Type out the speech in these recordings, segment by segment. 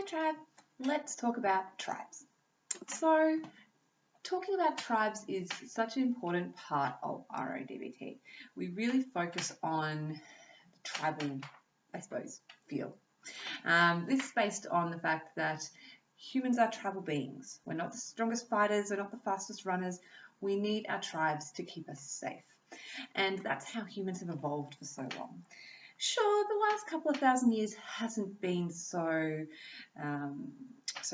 Hi tribe, let's talk about tribes. So talking about tribes is such an important part of RO-DBT. We really focus on the tribal, I suppose, feel. This is based on the fact that humans are tribal beings. We're not the strongest fighters, we're not the fastest runners. We need our tribes to keep us safe. And that's how humans have evolved for so long. Sure, the last couple of thousand years hasn't been so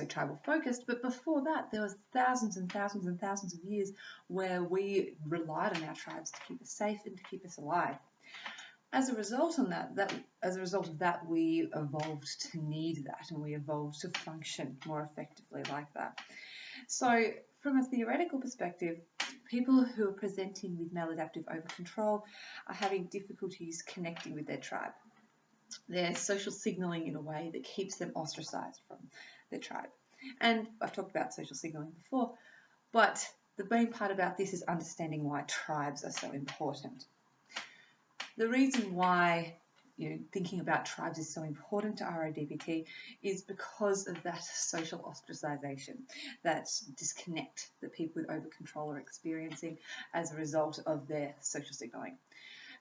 tribal focused, but before that there was thousands and thousands and thousands of years where we relied on our tribes to keep us safe and to keep us alive. As a result of that, we evolved to need that, and we evolved to function more effectively like that. So from a theoretical perspective, people who are presenting with maladaptive overcontrol are having difficulties connecting with their tribe. They're social signaling in a way that keeps them ostracized from their tribe. And I've talked about social signaling before, but the main part about this is understanding why tribes are so important. The reason why thinking about tribes is so important to RO-DBT is because of that social ostracization, that disconnect that people with overcontrol are experiencing as a result of their social signaling.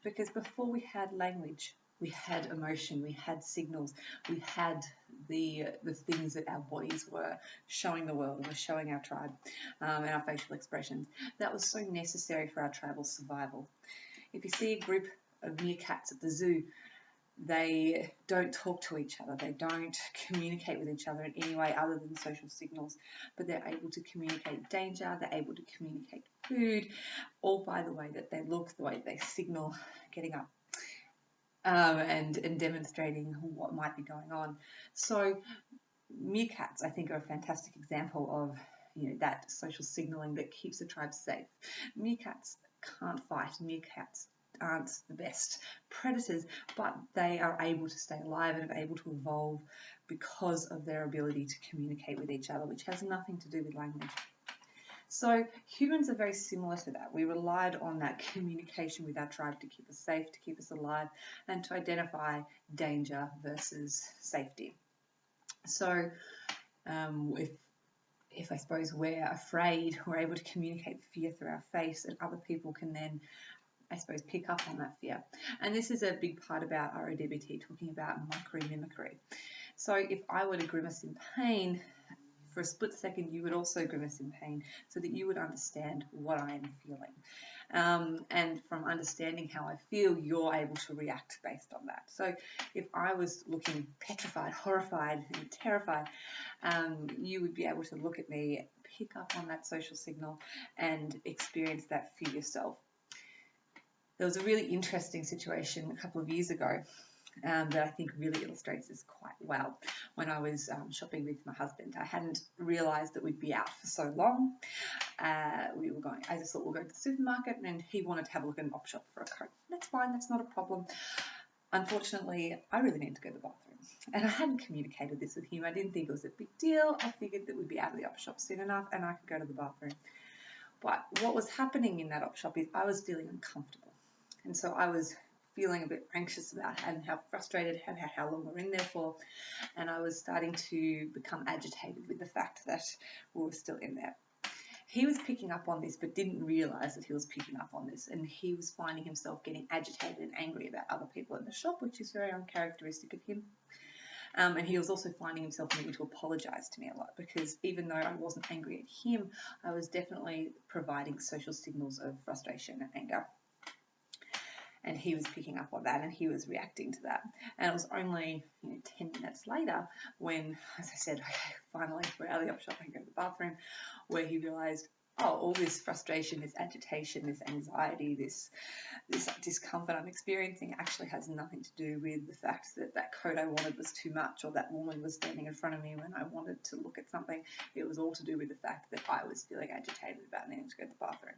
Because before we had language, we had emotion, we had signals, we had the things that our bodies were showing the world and were showing our tribe and our facial expressions. That was so necessary for our tribal survival. If you see a group of meerkats at the zoo, they don't talk to each other, they don't communicate with each other in any way other than social signals, but they're able to communicate danger, they're able to communicate food, all by the way that they look, the way they signal getting up and demonstrating what might be going on. So meerkats, I think, are a fantastic example of that social signaling that keeps the tribe safe. Meerkats can't fight, meerkats aren't the best predators, but they are able to stay alive and are able to evolve because of their ability to communicate with each other, which has nothing to do with language. So humans are very similar to that. We relied on that communication with our tribe to keep us safe, to keep us alive, and to identify danger versus safety. So if I suppose we're afraid, we're able to communicate fear through our face, and other people can then I suppose pick up on that fear. And this is a big part about RO-DBT, talking about micro-mimicry. So if I were to grimace in pain, for a split second you would also grimace in pain so that you would understand what I am feeling. And from understanding how I feel, you're able to react based on that. So if I was looking petrified, horrified, and terrified, you would be able to look at me, pick up on that social signal, and experience that for yourself. There was a really interesting situation a couple of years ago that I think really illustrates this quite well. When I was shopping with my husband, I hadn't realised that we'd be out for so long. I just thought we'll go to the supermarket, and he wanted to have a look at an op shop for a coat. That's fine, that's not a problem. Unfortunately, I really needed to go to the bathroom, and I hadn't communicated this with him. I didn't think it was a big deal. I figured that we'd be out of the op shop soon enough and I could go to the bathroom. But what was happening in that op shop is I was feeling uncomfortable. And so I was feeling a bit anxious about how frustrated, how long we're in there for, and I was starting to become agitated with the fact that we were still in there. He was picking up on this but didn't realise that he was picking up on this, and he was finding himself getting agitated and angry about other people in the shop, which is very uncharacteristic of him. And he was also finding himself needing to apologise to me a lot, because even though I wasn't angry at him, I was definitely providing social signals of frustration and anger. And he was picking up on that, and he was reacting to that. And it was only 10 minutes later when, as I said, okay, finally we're out of the op shop, I can go to the bathroom, where he realised, oh, all this frustration, this agitation, this anxiety, this discomfort I'm experiencing actually has nothing to do with the fact that that coat I wanted was too much, or that woman was standing in front of me when I wanted to look at something. It was all to do with the fact that I was feeling agitated about needing to go to the bathroom.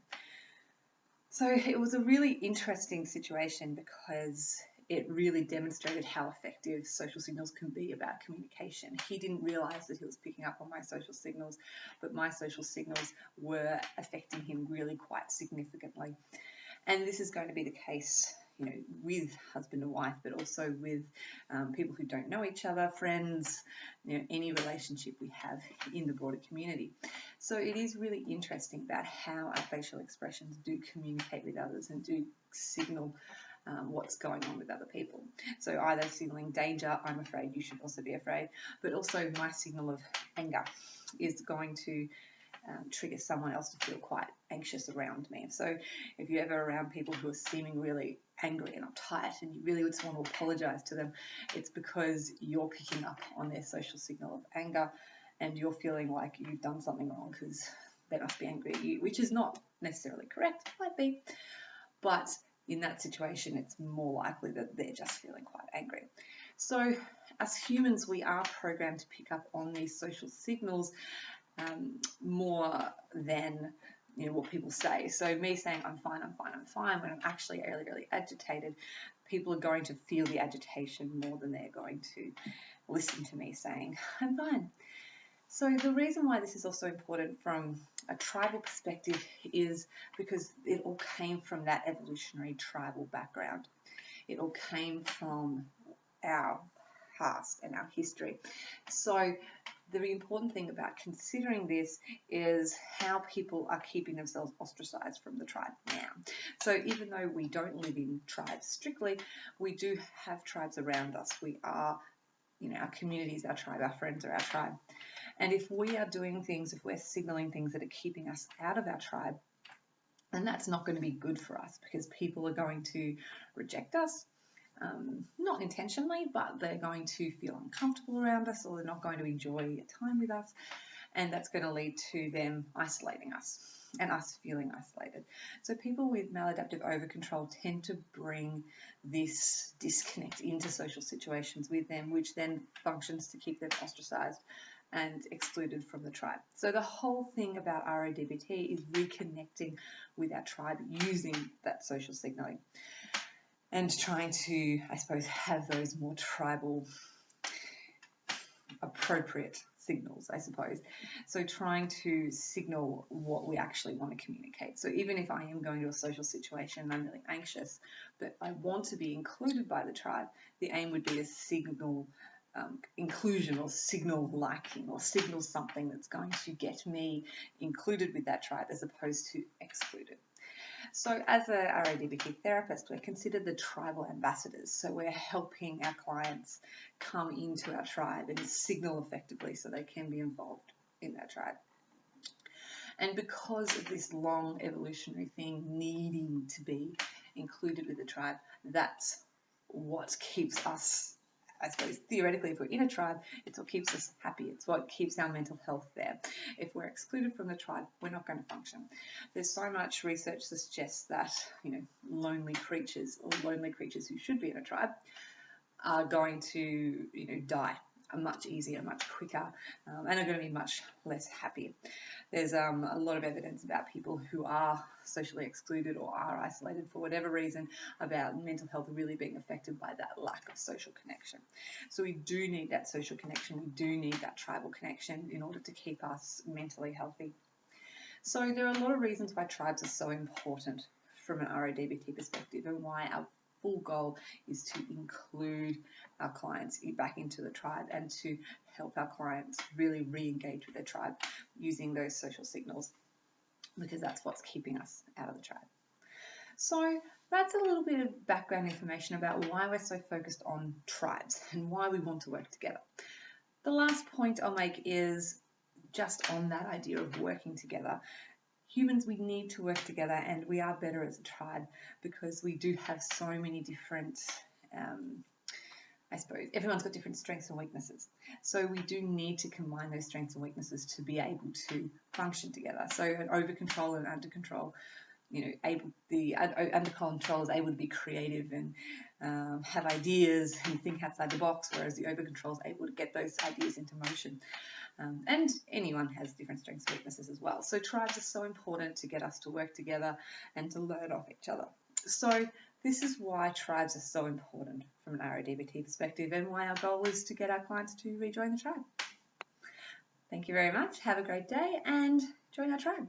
So it was a really interesting situation, because it really demonstrated how effective social signals can be about communication. He didn't realise that he was picking up on my social signals, but my social signals were affecting him really quite significantly. And this is going to be the case with husband and wife, but also with people who don't know each other, friends, any relationship we have in the broader community. So it is really interesting about how our facial expressions do communicate with others and do signal what's going on with other people. So either signaling danger, I'm afraid, you should also be afraid, but also my signal of anger is going to trigger someone else to feel quite anxious around me. So if you're ever around people who are seeming really angry and uptight and you really would just want to apologize to them, it's because you're picking up on their social signal of anger and you're feeling like you've done something wrong because they must be angry at you, which is not necessarily correct, might be, but in that situation it's more likely that they're just feeling quite angry. So as humans, we are programmed to pick up on these social signals more than what people say. So me saying I'm fine when I'm actually really, really agitated, people are going to feel the agitation more than they're going to listen to me saying I'm fine. So the reason why this is also important from a tribal perspective is because it all came from that evolutionary tribal background. It all came from our past and our history. So the important thing about considering this is how people are keeping themselves ostracized from the tribe now. So even though we don't live in tribes strictly, we do have tribes around us. We are, our communities, our tribe, our friends are our tribe. And if we are doing things, if we're signaling things that are keeping us out of our tribe, then that's not going to be good for us because people are going to reject us. Not intentionally, but they're going to feel uncomfortable around us, or they're not going to enjoy time with us, and that's going to lead to them isolating us and us feeling isolated. So people with maladaptive overcontrol tend to bring this disconnect into social situations with them, which then functions to keep them ostracized and excluded from the tribe. So the whole thing about RO-DBT is reconnecting with our tribe using that social signaling and trying to, I suppose, have those more tribal appropriate signals, I suppose. So trying to signal what we actually want to communicate. So even if I am going to a social situation and I'm really anxious, but I want to be included by the tribe, the aim would be to signal inclusion or signal liking or signal something that's going to get me included with that tribe as opposed to excluded. So as a RO-DBT therapist, we're considered the tribal ambassadors. So we're helping our clients come into our tribe and signal effectively so they can be involved in that tribe. And because of this long evolutionary thing needing to be included with the tribe, that's what keeps us, I suppose, theoretically, if we're in a tribe, it's what keeps us happy. It's what keeps our mental health there. If we're excluded from the tribe, we're not going to function. There's so much research that suggests that, lonely creatures or lonely creatures who should be in a tribe are going to, die much easier, much quicker, and are going to be much less happy. There's a lot of evidence about people who are socially excluded or are isolated for whatever reason about mental health really being affected by that lack of social connection. So we do need that social connection. We do need that tribal connection in order to keep us mentally healthy. So there are a lot of reasons why tribes are so important from an RO-DBT perspective and why our full goal is to include our clients back into the tribe and to help our clients really re-engage with their tribe using those social signals, because that's what's keeping us out of the tribe. So that's a little bit of background information about why we're so focused on tribes and why we want to work together. The last point I'll make is just on that idea of working together. Humans, we need to work together, and we are better as a tribe because we do have so many different, I suppose, everyone's got different strengths and weaknesses. So we do need to combine those strengths and weaknesses to be able to function together. So an over control and under control, the under control is able to be creative and have ideas and think outside the box, whereas the over control is able to get those ideas into motion. And anyone has different strengths and weaknesses as well. So tribes are so important to get us to work together and to learn off each other. So this is why tribes are so important from an RO-DBT perspective and why our goal is to get our clients to rejoin the tribe. Thank you very much. Have a great day and join our tribe.